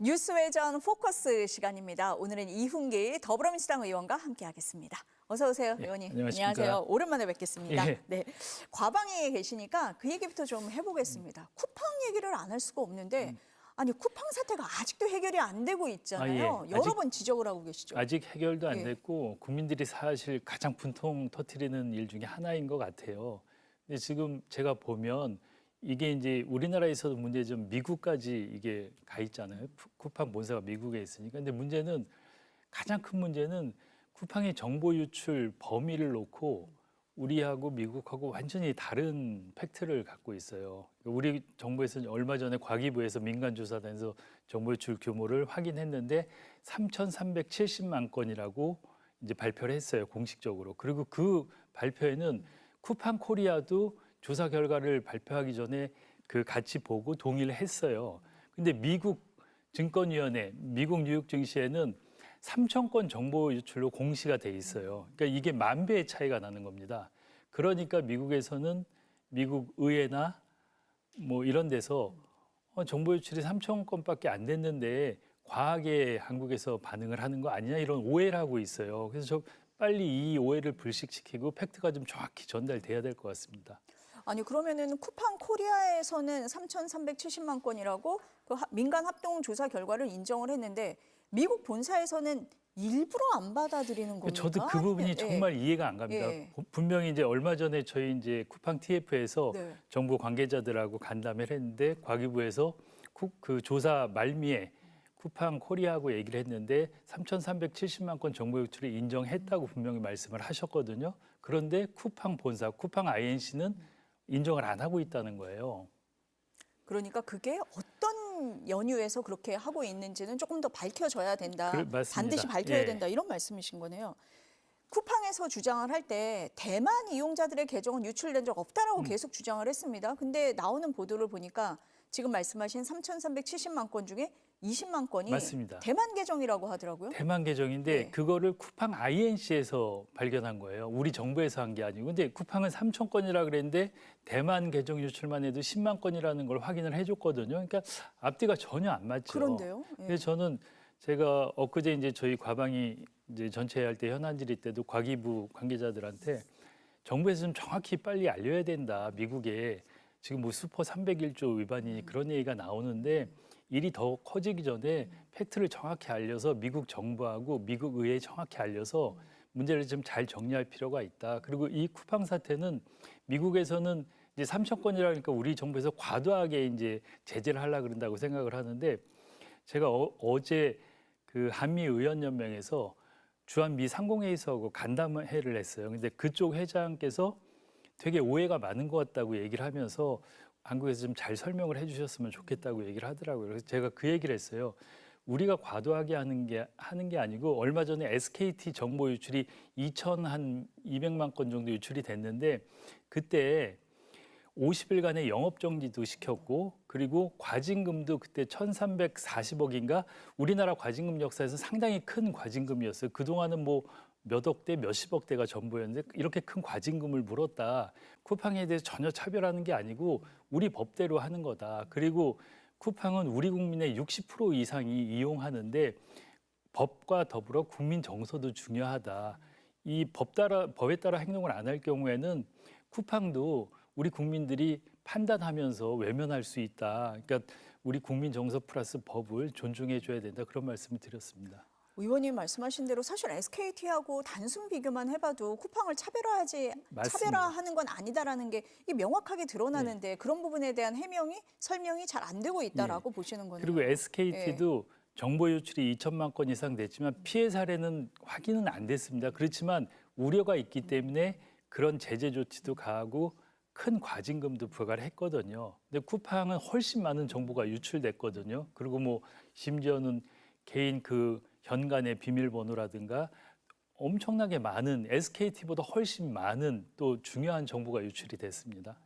뉴스외전 포커스 시간입니다. 오늘은 이훈기 더불어민주당 의원과 함께하겠습니다. 어서 오세요, 의원님. 안녕하십니까. 안녕하세요. 오랜만에 뵙겠습니다. 예. 네, 과방위에 계시니까 그 얘기부터 좀 해보겠습니다. 쿠팡 얘기를 안 할 수가 없는데 아니 쿠팡 사태가 아직도 해결이 안 되고 있잖아요. 예. 여러 번 지적을 하고 계시죠. 아직 해결도 안 예. 됐고 국민들이 사실 가장 분통 터뜨리는 일 중에 하나인 것 같아요. 근데 지금 제가 보면 이게 이제 우리나라에서도 문제점 미국까지 이게 가 있잖아요. 쿠팡 본사가 미국에 있으니까. 근데 문제는 가장 큰 문제는 쿠팡의 정보 유출 범위를 놓고 우리하고 미국하고 완전히 다른 팩트를 갖고 있어요. 우리 정부에서 얼마 전에 과기부에서 민간조사단에서 정보 유출 규모를 확인했는데 3,370만 건이라고 이제 발표를 했어요, 공식적으로. 그리고 그 발표에는 쿠팡 코리아도 조사 결과를 발표하기 전에 그 같이 보고 동의를 했어요. 근데 미국 증권위원회, 미국 뉴욕 증시에는 3,000건 정보 유출로 공시가 돼 있어요. 그러니까 이게 10,000배의 차이가 나는 겁니다. 그러니까 미국에서는 미국 의회나 뭐 이런 데서 정보 유출이 3,000건밖에 안 됐는데 과하게 한국에서 반응을 하는 거 아니냐 이런 오해를 하고 있어요. 그래서 저 빨리 이 오해를 불식시키고 팩트가 좀 정확히 전달돼야 될 것 같습니다. 아니 그러면은 쿠팡 코리아에서는 3,370만 건이라고 그 민간 합동 조사 결과를 인정을 했는데 미국 본사에서는 일부러 안 받아들이는 겁니까? 저도 그 부분이 정말 이해가 안 갑니다. 예. 분명히 이제 얼마 전에 저희 이제 쿠팡 TF에서 네. 정부 관계자들하고 간담회를 했는데 과기부에서 그 조사 말미에 쿠팡 코리아하고 얘기를 했는데 3,370만 건 정보 유출을 인정했다고 분명히 말씀을 하셨거든요. 그런데 쿠팡 본사, 쿠팡 INC는 인정을 안 하고 있다는 거예요. 그러니까 그게 어떤 연유에서 그렇게 하고 있는지는 조금 더 밝혀져야 된다. 맞습니다. 반드시 밝혀야 예. 된다. 이런 말씀이신 거네요. 쿠팡에서 주장을 할 때 대만 이용자들의 계정은 유출된 적 없다라고 계속 주장을 했습니다. 근데 나오는 보도를 보니까 지금 말씀하신 3,370만 건 중에 20만 건이 맞습니다. 대만 계정이라고 하더라고요. 대만 계정인데 네. 그거를 쿠팡 INC에서 발견한 거예요. 우리 정부에서 한 게 아니고. 근데 쿠팡은 3,000건이라 그랬는데 대만 계정 유출만 해도 10만 건이라는 걸 확인을 해줬거든요. 그러니까 앞뒤가 전혀 안 맞죠. 그런데요. 예. 그래서 저는 제가 엊그제 이제 저희 과방위 이제 전체 할 때 현안 질의 때도 과기부 관계자들한테 정부에서 좀 정확히 빨리 알려야 된다. 미국에 지금 뭐 슈퍼 301조 위반이 그런 얘기가 나오는데 일이 더 커지기 전에 팩트를 정확히 알려서 미국 정부하고 미국 의회에 정확히 알려서 문제를 좀 잘 정리할 필요가 있다. 그리고 이 쿠팡 사태는 미국에서는 이제 3,000건이라니까 우리 정부에서 과도하게 이제 제재를 하려고 그런다고 생각을 하는데 제가 어제 그 한미 의원연맹에서 주한 미 상공회의소하고 간담회를 했어요. 근데 그쪽 회장께서 되게 오해가 많은 것 같다고 얘기를 하면서 한국에서 좀 잘 설명을 해주셨으면 좋겠다고 얘기를 하더라고요. 그래서 제가 그 얘기를 했어요. 우리가 과도하게 하는 게 아니고 얼마 전에 SKT 정보 유출이 2,200만 건 정도 유출이 됐는데 그때 50일간의 영업 정지도 시켰고 그리고 과징금도 그때 1,340억인가 우리나라 과징금 역사에서 상당히 큰 과징금이었어요. 그동안은 뭐 몇 억대, 몇십억 대가 전부였는데 이렇게 큰 과징금을 물었다. 쿠팡에 대해서 전혀 차별하는 게 아니고 우리 법대로 하는 거다. 그리고 쿠팡은 우리 국민의 60% 이상이 이용하는데 법과 더불어 국민 정서도 중요하다. 이 법에 따라 행동을 안 할 경우에는 쿠팡도 우리 국민들이 판단하면서 외면할 수 있다. 그러니까 우리 국민 정서 플러스 법을 존중해 줘야 된다. 그런 말씀을 드렸습니다. 의원님 말씀하신 대로 사실 SKT하고 단순 비교만 해봐도 쿠팡을 맞습니다. 차별화하는 건 아니다라는 게 이게 명확하게 드러나는데 그런 부분에 대한 설명이 잘 안 되고 있다라고 보시는 거네요. 그리고 SKT도 정보 유출이 2천만 건 이상 됐지만 피해 사례는 확인은 안 됐습니다. 그렇지만 우려가 있기 때문에 그런 제재 조치도 가하고 큰 과징금도 부과를 했거든요. 근데 쿠팡은 훨씬 많은 정보가 유출됐거든요. 그리고 뭐 심지어는 개인 그 현관의 비밀번호라든가 엄청나게 많은 SKT보다 훨씬 많은 또 중요한 정보가 유출이 됐습니다.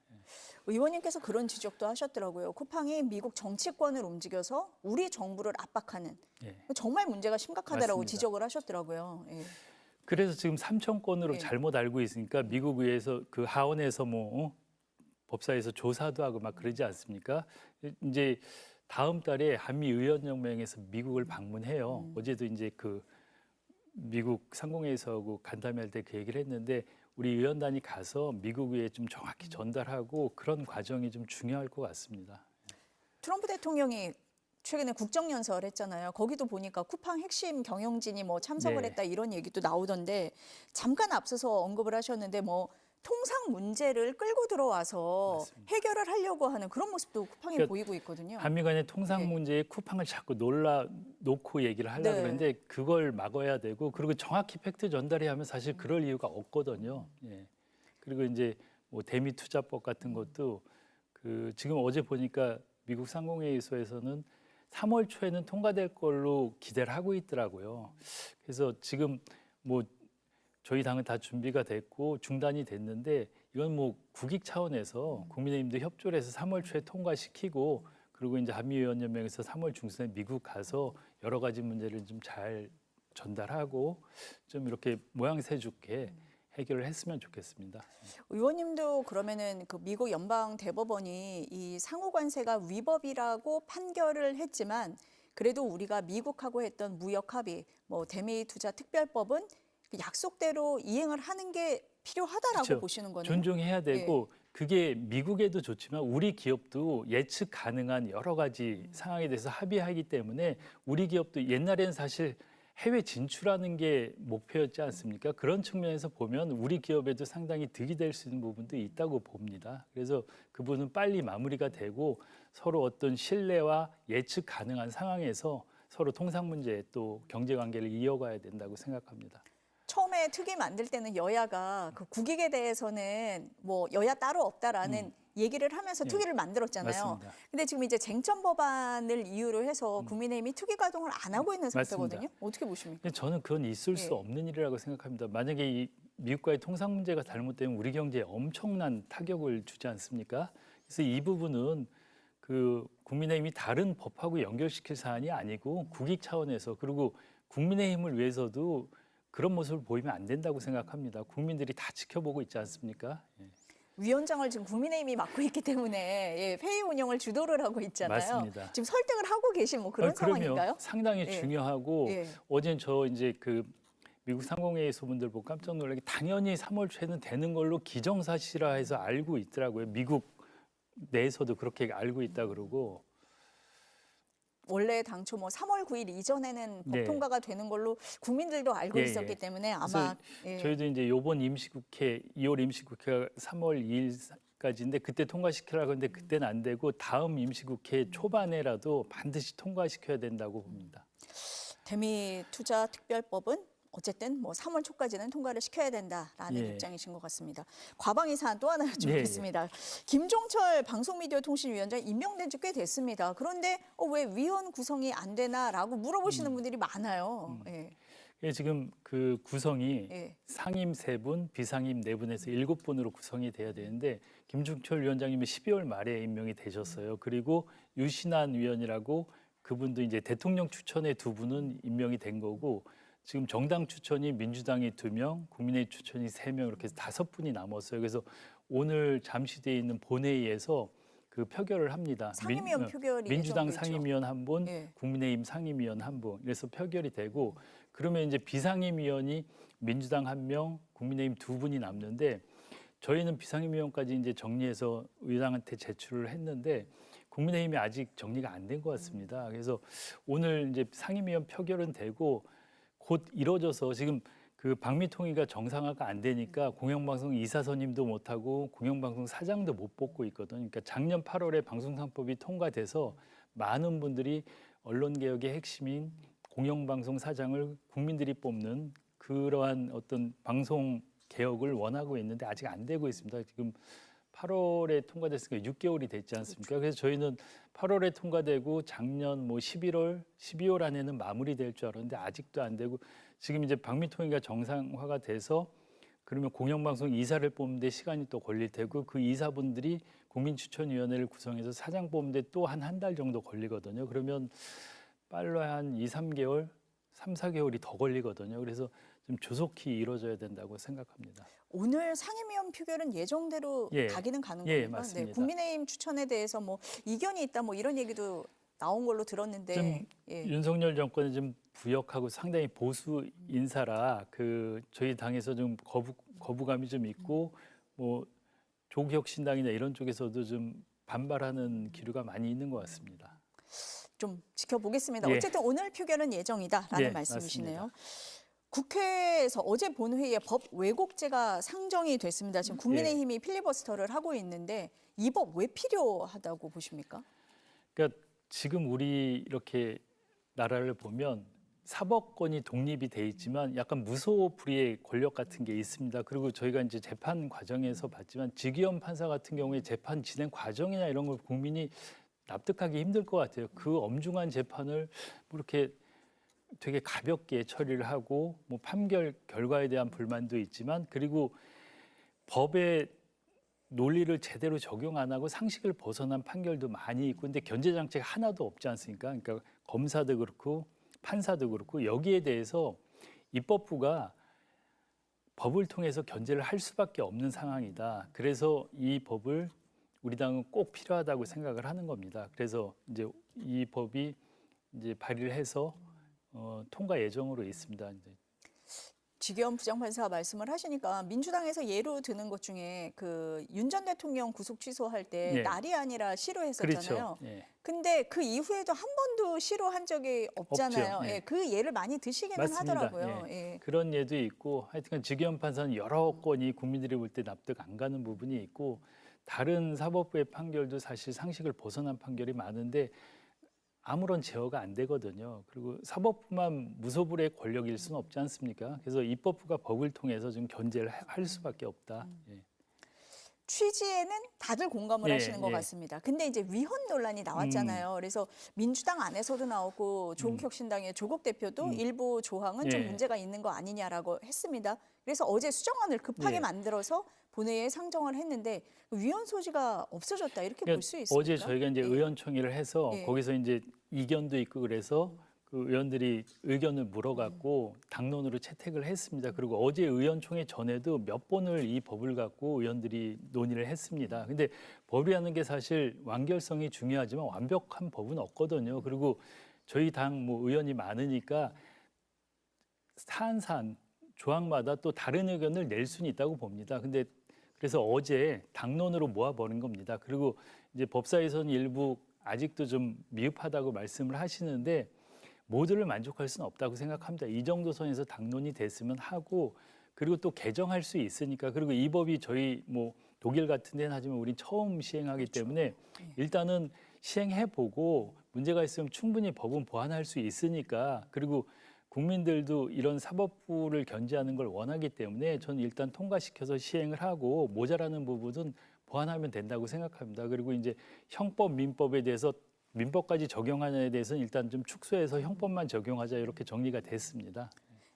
의원님께서 그런 지적도 하셨더라고요. 쿠팡이 미국 정치권을 움직여서 우리 정부를 압박하는 정말 문제가 심각하다라고 맞습니다. 지적을 하셨더라고요. 예. 그래서 지금 3,000건으로 잘못 알고 있으니까 미국 의회에서 그 하원에서 뭐 법사에서 조사도 하고 막 그러지 않습니까? 이제 다음 달에 한미 의원연맹에서 미국을 방문해요. 어제도 이제 그 미국 상공회의소하고 간담회할 때 그 얘기를 했는데 우리 의원단이 가서 미국에 좀 정확히 전달하고 그런 과정이 좀 중요할 것 같습니다. 트럼프 대통령이 최근에 국정연설 했잖아요. 거기도 보니까 쿠팡 핵심 경영진이 뭐 참석을 네. 했다 이런 얘기도 나오던데 잠깐 앞서서 언급을 하셨는데 뭐 통상 문제를 끌고 들어와서 맞습니다. 해결을 하려고 하는 그런 모습도 쿠팡이 그러니까 보이고 있거든요. 한미 간의 통상 네. 문제에 쿠팡을 자꾸 놀라 놓고 얘기를 하려고 네. 그러는데 그걸 막아야 되고 그리고 정확히 팩트 전달해야 하면 사실 그럴 이유가 없거든요. 예. 그리고 이제 뭐 대미 투자법 같은 것도 그 지금 어제 보니까 미국 상공회의소에서는 3월 초에는 통과될 걸로 기대를 하고 있더라고요. 그래서 지금 뭐 저희 당은 다 준비가 됐고 중단이 됐는데 이건 뭐 국익 차원에서 국민의힘도 협조를 해서 3월 초에 통과시키고 그리고 이제 한미의원연맹에서 3월 중순에 미국 가서 여러 가지 문제를 좀 잘 전달하고 좀 이렇게 모양새 좋게 해결을 했으면 좋겠습니다. 의원님도 그러면은 그 미국 연방 대법원이 이 상호 관세가 위법이라고 판결을 했지만 그래도 우리가 미국하고 했던 무역 합의, 뭐 대미 투자 특별법은 그 약속대로 이행을 하는 게 필요하다라고 그렇죠. 보시는 거네요. 존중해야 되고 그게 미국에도 좋지만 우리 기업도 예측 가능한 여러 가지 상황에 대해서 합의하기 때문에 우리 기업도 옛날에는 사실 해외 진출하는 게 목표였지 않습니까? 그런 측면에서 보면 우리 기업에도 상당히 득이 될 수 있는 부분도 있다고 봅니다. 그래서 그 부분은 빨리 마무리가 되고 서로 어떤 신뢰와 예측 가능한 상황에서 서로 통상 문제 또 경제 관계를 이어가야 된다고 생각합니다. 처음에 특위 만들 때는 여야가 그 국익에 대해서는 뭐 여야 따로 없다라는 얘기를 하면서 예. 특위를 만들었잖아요. 맞습니다. 근데 지금 이제 쟁점 법안을 이유로 해서 국민의힘이 특위 가동을 안 하고 있는 상태거든요. 맞습니다. 어떻게 보십니까? 근데 저는 그건 있을 수 예. 없는 일이라고 생각합니다. 만약에 이 미국과의 통상 문제가 잘못되면 우리 경제에 엄청난 타격을 주지 않습니까? 그래서 이 부분은 그 국민의힘이 다른 법하고 연결시킬 사안이 아니고 국익 차원에서 그리고 국민의힘을 위해서도 그런 모습을 보이면 안 된다고 생각합니다. 국민들이 다 지켜보고 있지 않습니까? 예. 위원장을 지금 국민의힘이 맡고 있기 때문에 예, 회의 운영을 주도를 하고 있잖아요. 맞습니다. 지금 설득을 하고 계신 뭐 그런 그럼요. 상황인가요? 상당히 예. 중요하고 예. 어젠 저 이제 그 미국 상공회의소 분들 보고 깜짝 놀라게 당연히 3월 초에는 되는 걸로 기정사실화해서 알고 있더라고요. 미국 내에서도 그렇게 알고 있다 그러고 원래 당초 뭐 3월 9일 이전에는 법 네. 통과가 되는 걸로 국민들도 알고 예, 있었기 예. 때문에 아마 예. 저희도 이제 요번 임시국회 2월 임시국회가 3월 2일까지인데 그때 통과시키라고 했는데 그때는 안 되고 다음 임시국회 초반에라도 반드시 통과시켜야 된다고 봅니다. 대미 투자 특별법은 어쨌든 뭐 3월 초까지는 통과를 시켜야 된다라는 예. 입장이신 것 같습니다. 과방위 사안 또 하나 예, 여쭤보겠습니다. 김종철 방송미디어통신위원장 임명된 지 꽤 됐습니다. 그런데 왜 위원 구성이 안 되나라고 물어보시는 분들이 많아요. 예. 예, 지금 그 구성이 예. 상임 3분, 비상임 4분에서 7분으로 구성이 돼야 되는데 김종철 위원장님이 12월 말에 임명이 되셨어요. 그리고 유신한 위원이라고 그분도 이제 대통령 추천의 2분은 임명이 된 거고 지금 정당 추천이 민주당이 2명, 국민의힘 추천이 3명 이렇게 해서 5분이 남았어요. 그래서 오늘 잠시되어 있는 본회의에서 그 표결을 합니다. 상임위원 표결이 민주당 예정돼 있죠. 상임위원 1분, 예. 국민의힘 상임위원 1분. 그래서 표결이 되고 그러면 이제 비상임위원이 민주당 1명, 국민의힘 2분이 남는데 저희는 비상임위원까지 이제 정리해서 의장한테 제출을 했는데 국민의힘이 아직 정리가 안 된 것 같습니다. 그래서 오늘 이제 상임위원 표결은 되고 곧 이뤄져서 지금 그 방미통일가 정상화가 안 되니까 공영방송 이사 선임도 못하고 공영방송 사장도 못 뽑고 있거든요. 그러니까 작년 8월에 방송상법이 통과돼서 많은 분들이 언론개혁의 핵심인 공영방송 사장을 국민들이 뽑는 그러한 어떤 방송 개혁을 원하고 있는데 아직 안 되고 있습니다. 지금 8월에 통과됐으니까 6개월이 됐지 않습니까? 그래서 저희는 8월에 통과되고 작년 뭐 11월, 12월 안에는 마무리될 줄 알았는데 아직도 안 되고 지금 이제 방미통일가 정상화가 돼서 그러면 공영방송 이사를 뽑는데 시간이 또 걸릴 테고 그 이사분들이 국민추천위원회를 구성해서 사장 뽑는데 또 한 달 정도 걸리거든요. 그러면 빨라야 한 2, 3개월, 3, 4개월이 더 걸리거든요. 그래서 좀 조속히 이루어져야 된다고 생각합니다. 오늘 상임위원 표결은 예정대로 예. 가기는 가는 예, 겁니까? 맞습니다. 국민의힘 추천에 대해서 뭐 이견이 있다 뭐 이런 얘기도 나온 걸로 들었는데 예. 윤석열 정권은 좀 부역하고 상당히 보수 인사라 저희 당에서 좀 거부감이 좀 있고 뭐 조국혁신당이나 이런 쪽에서도 좀 반발하는 기류가 많이 있는 것 같습니다. 좀 지켜보겠습니다. 예. 어쨌든 오늘 표결은 예정이다라는 예, 말씀이시네요. 맞습니다. 국회에서 어제 본회의에 법 왜곡죄가 상정이 됐습니다. 지금 국민의힘이 필리버스터를 하고 있는데 이 법 왜 필요하다고 보십니까? 그러니까 지금 우리 이렇게 나라를 보면 사법권이 독립이 돼 있지만 약간 무소불위의 권력 같은 게 있습니다. 그리고 저희가 이제 재판 과정에서 봤지만 직위원 판사 같은 경우에 재판 진행 과정이나 이런 걸 국민이 납득하기 힘들 것 같아요. 그 엄중한 재판을 뭐 이렇게 되게 가볍게 처리를 하고 뭐 판결 결과에 대한 불만도 있지만 그리고 법의 논리를 제대로 적용 안 하고 상식을 벗어난 판결도 많이 있고 근데 견제 장치가 하나도 없지 않습니까? 그러니까 검사도 그렇고 판사도 그렇고 여기에 대해서 입법부가 법을 통해서 견제를 할 수밖에 없는 상황이다. 그래서 이 법을 우리 당은 꼭 필요하다고 생각을 하는 겁니다. 그래서 이제 이 법이 이제 발의를 해서 통과 예정으로 있습니다. 이제. 지기현 부장판사가 말씀을 하시니까 민주당에서 예로 드는 것 중에 그 윤 전 대통령 구속 취소할 때 예. 날이 아니라 시로했었잖아요. 그렇죠. 예. 근데 그 이후에도 한 번도 시로한 적이 없잖아요. 없죠. 예. 예, 그 예를 많이 드시기는 맞습니다. 하더라고요. 예. 예. 그런 예도 있고 하여튼 직위원 판사는 여러 건이 국민들이 볼 때 납득 안 가는 부분이 있고 다른 사법부의 판결도 사실 상식을 벗어난 판결이 많은데 아무런 제어가 안 되거든요. 그리고 사법부만 무소불위의 권력일 수는 없지 않습니까? 그래서 입법부가 법을 통해서 좀 견제를 할 수밖에 없다. 예. 취지에는 다들 공감을 예, 하시는 것 예. 같습니다. 근데 이제 위헌 논란이 나왔잖아요. 그래서 민주당 안에서도 나오고 조국혁신당의 조국 대표도 일부 조항은 좀 예. 문제가 있는 거 아니냐라고 했습니다. 그래서 어제 수정안을 급하게 예. 만들어서 본회의에 상정을 했는데 위헌 소지가 없어졌다 이렇게 볼 수 있습니까? 어제 저희가 이제 예. 의원총회를 해서 예. 거기서 이제 이견도 있고 그래서 그 의원들이 의견을 물어갖고 당론으로 채택을 했습니다. 그리고 어제 의원총회 전에도 몇 번을 이 법을 갖고 의원들이 논의를 했습니다. 근데 법이라는 게 사실 완결성이 중요하지만 완벽한 법은 없거든요. 그리고 저희 당 뭐 의원이 많으니까 사안 조항마다 또 다른 의견을 낼 수는 있다고 봅니다. 근데 그래서 어제 당론으로 모아버린 겁니다. 그리고 이제 법사위에서는 일부 아직도 좀 미흡하다고 말씀을 하시는데 모두를 만족할 수는 없다고 생각합니다. 이 정도 선에서 당론이 됐으면 하고 그리고 또 개정할 수 있으니까 그리고 이 법이 저희 뭐 독일 같은 데는 하지만 우린 처음 시행하기 때문에 일단은 시행해보고 문제가 있으면 충분히 법은 보완할 수 있으니까 그리고 국민들도 이런 사법부를 견제하는 걸 원하기 때문에 저는 일단 통과시켜서 시행을 하고 모자라는 부분은 보완하면 된다고 생각합니다. 그리고 이제 형법, 민법에 대해서 민법까지 적용하냐에 대해서는 일단 좀 축소해서 형법만 적용하자 이렇게 정리가 됐습니다.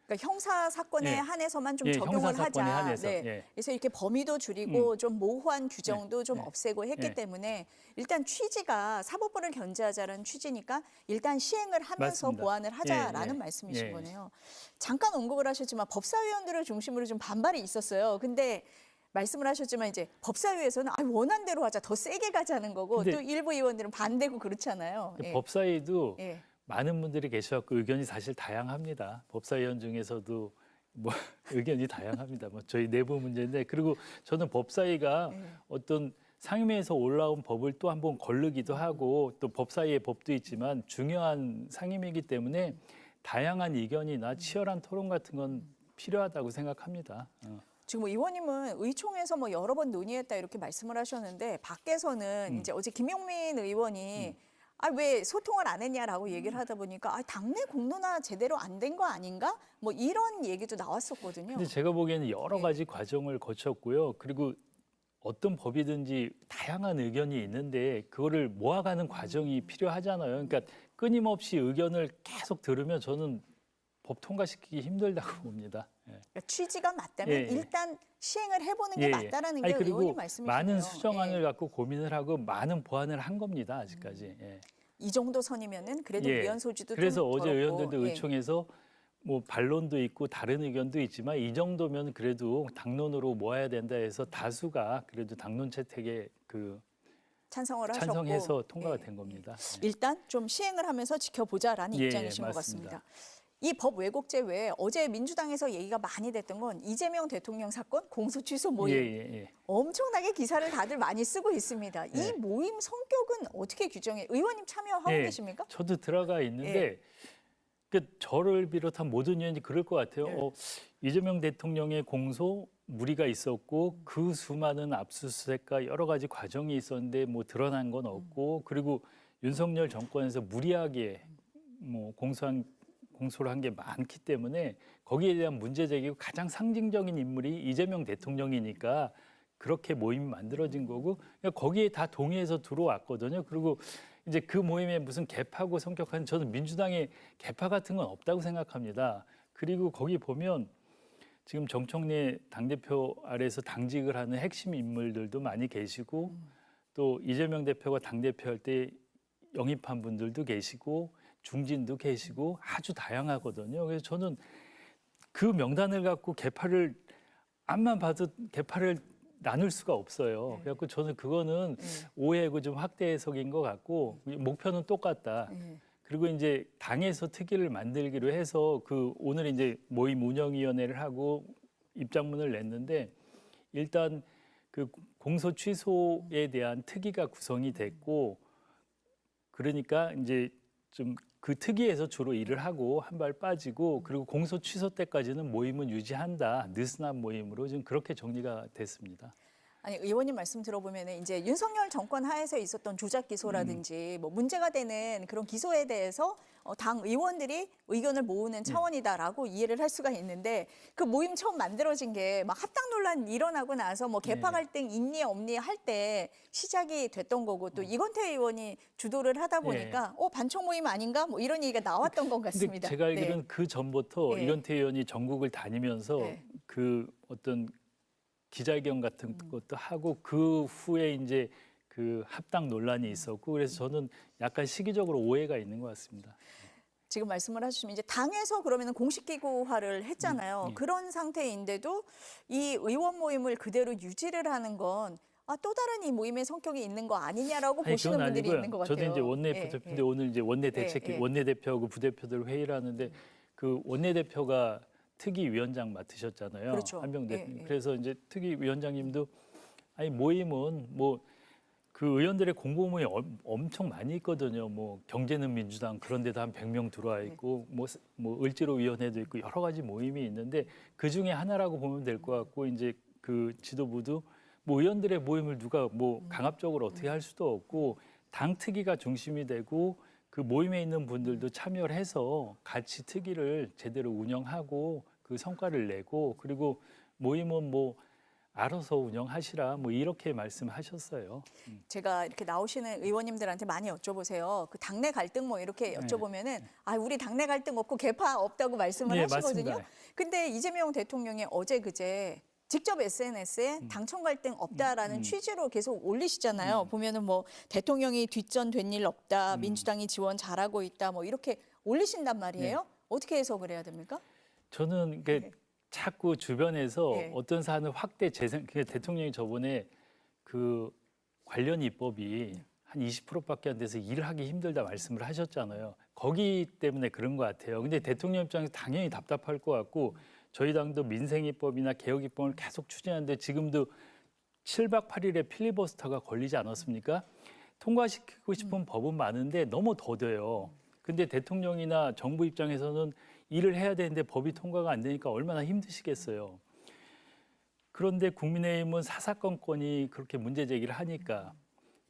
그러니까 형사 사건에 예. 한해서만 좀 예, 적용을 형사 사건에 하자. 한해서, 네. 예. 그래서 이렇게 범위도 줄이고 좀 모호한 규정도 좀 예. 없애고 했기 예. 때문에 일단 취지가 사법부를 견제하자라는 취지니까 일단 시행을 하면서 맞습니다. 보완을 하자라는 예, 예. 말씀이신 예. 거네요. 잠깐 언급을 하셨지만 법사위원들을 중심으로 좀 반발이 있었어요. 근데 말씀을 하셨지만 이제 법사위에서는 원안대로 하자, 더 세게 가자는 거고 근데 또 일부 의원들은 반대고 그렇잖아요. 예. 법사위도 예. 많은 분들이 계셔갖고 의견이 사실 다양합니다. 법사위원 중에서도 뭐 의견이 다양합니다. 뭐 저희 내부 문제인데 그리고 저는 법사위가 어떤 상임위에서 올라온 법을 또 한번 거르기도 하고 또 법사위의 법도 있지만 중요한 상임위이기 때문에 다양한 의견이나 치열한 토론 같은 건 필요하다고 생각합니다. 지금 뭐 의원님은 의총에서 뭐 여러 번 논의했다 이렇게 말씀을 하셨는데 밖에서는 이제 어제 김용민 의원이 왜 소통을 안 했냐라고 얘기를 하다 보니까 당내 공론화 제대로 안 된 거 아닌가? 뭐 이런 얘기도 나왔었거든요. 근데 제가 보기에는 여러 가지 과정을 거쳤고요. 그리고 어떤 법이든지 다양한 의견이 있는데 그거를 모아가는 과정이 필요하잖아요. 그러니까 끊임없이 의견을 계속 들으면 저는 법 통과시키기 힘들다고 봅니다. 예. 그러니까 취지가 맞다면 예, 예. 일단 시행을 해보는 게 예, 예. 맞다라는 게 아니, 그리고 의원님 말씀이시네요. 많은 수정안을 예. 갖고 고민을 하고 많은 보완을 한 겁니다. 아직까지. 예. 이 정도 선이면은 그래도 예. 위헌 소지도 그래서 좀 어제 덜었고. 의원들도 예. 의총에서 뭐 반론도 있고 다른 의견도 있지만 이 정도면 그래도 당론으로 모아야 된다 해서 다수가 그래도 당론 채택에 그 찬성을 하셨고 찬성해서 통과가 예, 된 겁니다. 일단 좀 시행을 하면서 지켜보자라는 예, 입장이신 것 맞습니다. 같습니다. 이 법 왜곡죄 외에 어제 민주당에서 얘기가 많이 됐던 건 이재명 대통령 사건 공소 취소 모임. 예. 엄청나게 기사를 다들 많이 쓰고 있습니다. 이 네. 모임 성격은 어떻게 규정해? 의원님 참여하고 예, 계십니까? 저도 들어가 있는데 그 저를 비롯한 모든 의원이 그럴 것 같아요. 예. 이재명 대통령의 공소 무리가 있었고 그 수많은 압수수색과 여러 가지 과정이 있었는데 뭐 드러난 건 없고 그리고 윤석열 정권에서 무리하게 뭐 공소를 한 게 많기 때문에 거기에 대한 문제 제기고 가장 상징적인 인물이 이재명 대통령이니까 그렇게 모임이 만들어진 거고 그러니까 거기에 다 동의해서 들어왔거든요. 그리고 이제 그 모임에 무슨 개파고 성격한 저는 민주당의 개파 같은 건 없다고 생각합니다. 그리고 거기 보면 지금 정청래 당대표 아래에서 당직을 하는 핵심 인물들도 많이 계시고 또 이재명 대표가 당대표 할 때 영입한 분들도 계시고 중진도 계시고 아주 다양하거든요. 그래서 저는 그 명단을 갖고 개파를 앞만 봐도 개파를 나눌 수가 없어요. 그래갖고 저는 그거는 오해고 좀 확대 해석인 것 같고 목표는 똑같다. 그리고 이제 당에서 특위를 만들기로 해서 그 오늘 이제 모임 운영위원회를 하고 입장문을 냈는데 일단 그 공소 취소에 대한 특위가 구성이 됐고 그러니까 이제 좀 그 특위에서 주로 일을 하고 한 발 빠지고 그리고 공소 취소 때까지는 모임은 유지한다. 느슨한 모임으로 지금 그렇게 정리가 됐습니다. 아니 의원님 말씀 들어보면 이제 윤석열 정권 하에서 있었던 조작 기소라든지 뭐 문제가 되는 그런 기소에 대해서 당 의원들이 의견을 모으는 차원이다라고 이해를 할 수가 있는데 그 모임 처음 만들어진 게 막 합당 논란 일어나고 나서 뭐 개파 갈등 있니 없니 할 때 시작이 됐던 거고 또 이건태 의원이 주도를 하다 보니까 반청 모임 아닌가 뭐 이런 얘기가 나왔던 것 근데 같습니다. 제가 알기로는 그 전부터 네. 이건태 의원이 전국을 다니면서 네. 그 어떤 기자회견 같은 것도 하고 그 후에 이제 그 합당 논란이 있었고 그래서 저는 약간 시기적으로 오해가 있는 것 같습니다. 지금 말씀을 해주시면 이제 당에서 그러면 공식기구화를 했잖아요. 예. 그런 상태인데도 이 의원 모임을 그대로 유지를 하는 건 또 다른 이 모임의 성격이 있는 거 아니냐라고 아니, 보시는 그건 분들이 아니고요. 있는 것 같아요. 저도 이제 원내대표인데 오늘 이제 원내대표하고 부대표들 회의를 하는데 그 원내대표가 특위위원장 맡으셨잖아요. 그렇죠. 한명대. 예. 그래서 이제 특위위원장님도 아니 모임은 뭐 그 의원들의 공보 모임이 엄청 많이 있거든요. 뭐 경제는 민주당 그런 데도 한 100명 들어와 있고 뭐 을지로위원회도 있고 여러 가지 모임이 있는데 그 중에 하나라고 보면 될 것 같고 이제 그 지도부도 뭐 의원들의 모임을 누가 뭐 강압적으로 어떻게 할 수도 없고 당 특위가 중심이 되고 그 모임에 있는 분들도 참여를 해서 같이 특위를 제대로 운영하고 그 성과를 내고 그리고 모임은 뭐 알아서 운영하시라 뭐 이렇게 말씀하셨어요. 제가 이렇게 나오시는 의원님들한테 많이 여쭤보세요. 그 당내 갈등 뭐 이렇게 여쭤보면은 우리 당내 갈등 없고 개파 없다고 말씀을 네, 하시거든요. 맞습니다. 근데 이재명 대통령이 어제 그제 직접 SNS에 당청 갈등 없다라는 취지로 계속 올리시잖아요. 보면은 뭐 대통령이 뒷전된 일 없다, 민주당이 지원 잘하고 있다, 뭐 이렇게 올리신단 말이에요. 어떻게 해석을 해야 됩니까? 저는 이게 자꾸 주변에서 네. 어떤 사안을 확대 재생 대통령이 저번에 그 관련 입법이 한 20%밖에 안 돼서 일을 하기 힘들다 말씀을 하셨잖아요. 거기 때문에 그런 것 같아요. 근데 대통령 입장에서 당연히 답답할 것 같고 저희 당도 민생 입법이나 개혁 입법을 계속 추진하는데 지금도 7박 8일의 필리버스터가 걸리지 않았습니까? 통과시키고 싶은 법은 많은데 너무 더뎌요. 근데 대통령이나 정부 입장에서는 일을 해야 되는데 법이 통과가 안 되니까 얼마나 힘드시겠어요. 그런데 국민의힘은 사사건건이 그렇게 문제 제기를 하니까.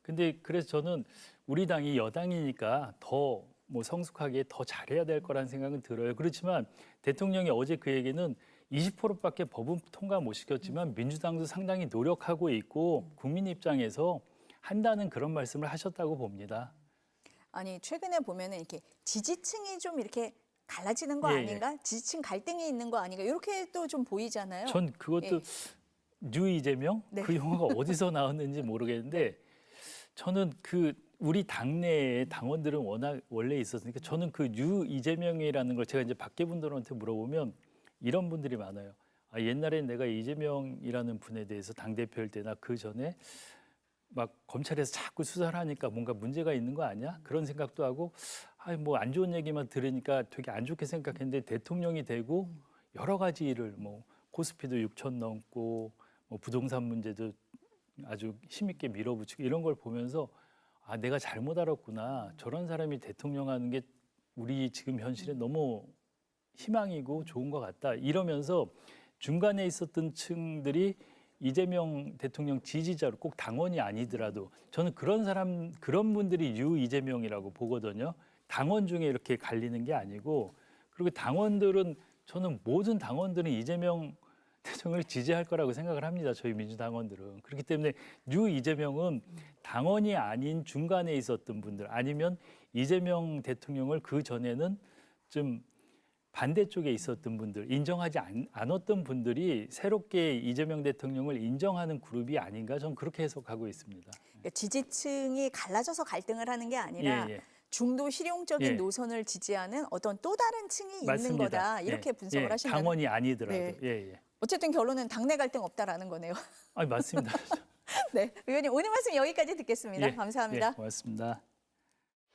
근데 그래서 저는 우리 당이 여당이니까 더 뭐 성숙하게 더 잘해야 될 거라는 생각은 들어요. 그렇지만 대통령이 어제 그 얘기는 20%밖에 법은 통과 못 시켰지만 민주당도 상당히 노력하고 있고 국민 입장에서 한다는 그런 말씀을 하셨다고 봅니다. 아니 최근에 보면은 이렇게 지지층이 좀 이렇게 갈라지는 거 예, 예. 아닌가? 지지층 갈등이 있는 거 아닌가? 이렇게 또 좀 보이잖아요. 전 그것도 뉴 이재명 네. 그 용어가 어디서 나왔는지 모르겠는데 저는 그 우리 당내에 당원들은 워낙 원래 있었으니까 저는 그 뉴 이재명이라는 걸 제가 이제 밖에 분들한테 물어보면 이런 분들이 많아요. 옛날에 내가 이재명이라는 분에 대해서 당 대표일 때나 그 전에 막 검찰에서 자꾸 수사를 하니까 뭔가 문제가 있는 거 아니야? 그런 생각도 하고, 뭐 안 좋은 얘기만 들으니까 되게 안 좋게 생각했는데 대통령이 되고 여러 가지 일을 뭐 코스피도 6천 넘고 뭐 부동산 문제도 아주 힘있게 밀어붙이고 이런 걸 보면서 아, 내가 잘못 알았구나. 저런 사람이 대통령 하는 게 우리 지금 현실에 너무 희망이고 좋은 것 같다. 이러면서 중간에 있었던 층들이 이재명 대통령 지지자로 꼭 당원이 아니더라도 저는 그런 분들이 유 이재명이라고 보거든요. 당원 중에 이렇게 갈리는 게 아니고, 그리고 당원들은 저는 모든 당원들은 이재명 대통령을 지지할 거라고 생각을 합니다. 저희 민주당원들은. 그렇기 때문에 유 이재명은 당원이 아닌 중간에 있었던 분들, 아니면 이재명 대통령을 그 전에는 좀 반대쪽에 있었던 분들, 인정하지 않았던 분들이 새롭게 이재명 대통령을 인정하는 그룹이 아닌가, 저는 그렇게 해석하고 있습니다. 그러니까 지지층이 갈라져서 갈등을 하는 게 아니라 예. 중도 실용적인 예. 노선을 지지하는 어떤 또 다른 층이 있는 맞습니다. 거다. 이렇게 예. 분석을 하신다는. 당원이 아니더라도. 네. 예. 어쨌든 결론은 당내 갈등 없다라는 거네요. 아니, 맞습니다. 네, 의원님 오늘 말씀 여기까지 듣겠습니다. 예. 감사합니다. 고맙습니다.